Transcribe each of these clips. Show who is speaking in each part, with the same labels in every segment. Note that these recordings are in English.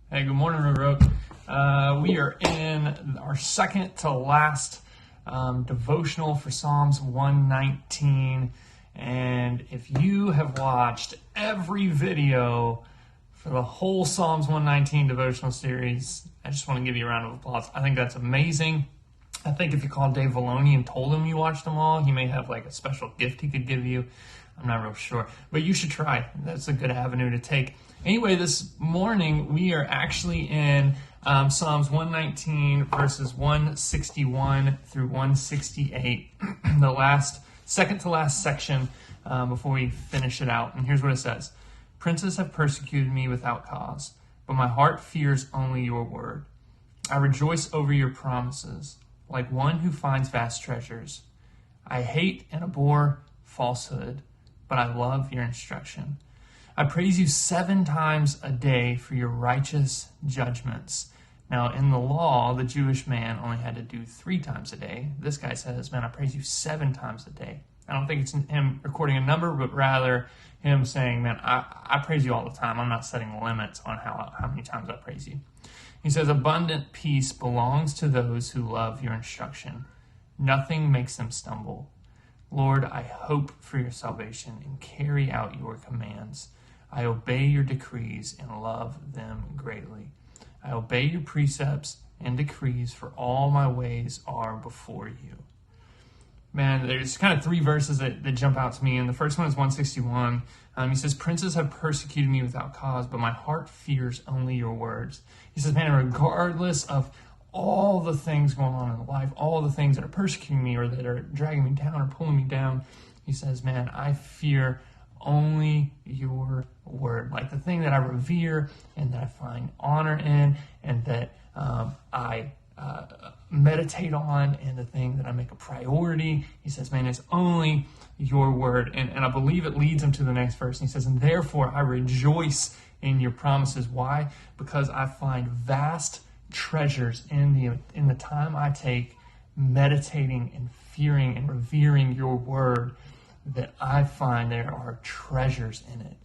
Speaker 1: Hey, good morning, Waldrop. We are in our second to last devotional for Psalms 119. And if you have watched every video for the whole Psalms 119 devotional series, I just want to give you a round of applause. I think that's amazing. I think if you called Dave Valloni and told him you watched them all, he may have like a special gift he could give you. I'm not real sure, but you should try. That's a good avenue to take. Anyway, this morning we are actually in Psalms 119 verses 161 through 168, the second to last section before we finish it out. And here's what it says. Princes have persecuted me without cause, but my heart fears only your word. I rejoice over your promises, like one who finds vast treasures. I hate and abhor falsehood, but I love your instruction. I praise you 7 times a day for your righteous judgments. Now, in the law, the Jewish man only had to do 3 times a day. This guy says, man, I praise you 7 times a day. I don't think it's him recording a number, but rather him saying, man, I praise you all the time. I'm not setting limits on how many times I praise you. He says, abundant peace belongs to those who love your instruction. Nothing makes them stumble. Lord, I hope for your salvation and carry out your commands. I obey your decrees and love them greatly. I obey your precepts and decrees, for all my ways are before you. Man, there's kind of 3 verses that jump out to me, and the first one is 161. He says, princes have persecuted me without cause, but my heart fears only your words. He says, man, regardless of all the things going on in life, all the things that are persecuting me or that are dragging me down or pulling me down, he says, man, I fear only your word. Like the thing that I revere and that I find honor in and that I meditate on, and the thing that I make a priority, he says, man, it's only your word. And I believe it leads him to the next verse. And he says, and therefore I rejoice in your promises. Why? Because I find vast treasures in the time I take meditating and fearing and revering your word, that I find there are treasures in it.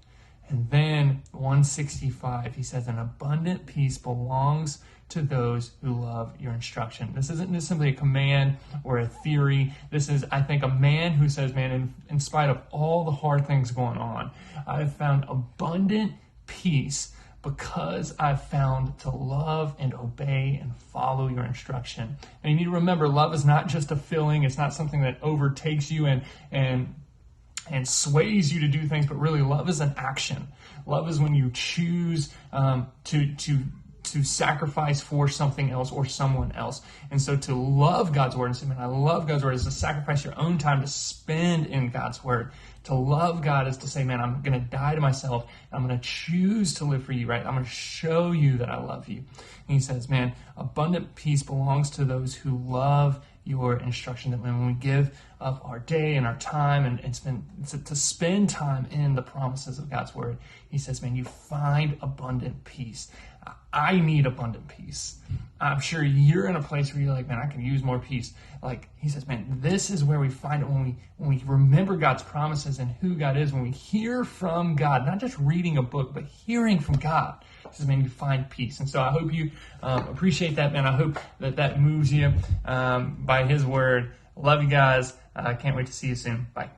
Speaker 1: And then 165, he says, an abundant peace belongs to those who love your instruction. This isn't just simply a command or a theory. This is, I think, a man who says, man, in spite of all the hard things going on, I've found abundant peace because I've found to love and obey and follow your instruction. And you need to remember, love is not just a feeling. It's not something that overtakes you and sways you to do things, but really love is an action. Love is when you choose to sacrifice for something else or someone else. And so to love God's word and say, man, I love God's word, is to sacrifice your own time to spend in God's word. To love God is to say, man, I'm going to die to myself. And I'm going to choose to live for you, right? I'm going to show you that I love you. And he says, man, abundant peace belongs to those who love your instruction. That when we give up our day and our time and spend time in the promises of God's word, he says, man, you find abundant peace. I need abundant peace. I'm sure you're in a place where you're like, man, I can use more peace. Like he says, man, this is where we find it when we remember God's promises and who God is, when we hear from God, not just reading a book, but hearing from God. He says, man, you find peace. And so I hope you appreciate that, man. I hope that moves you by his word. Love you guys. Can't wait to see you soon. Bye.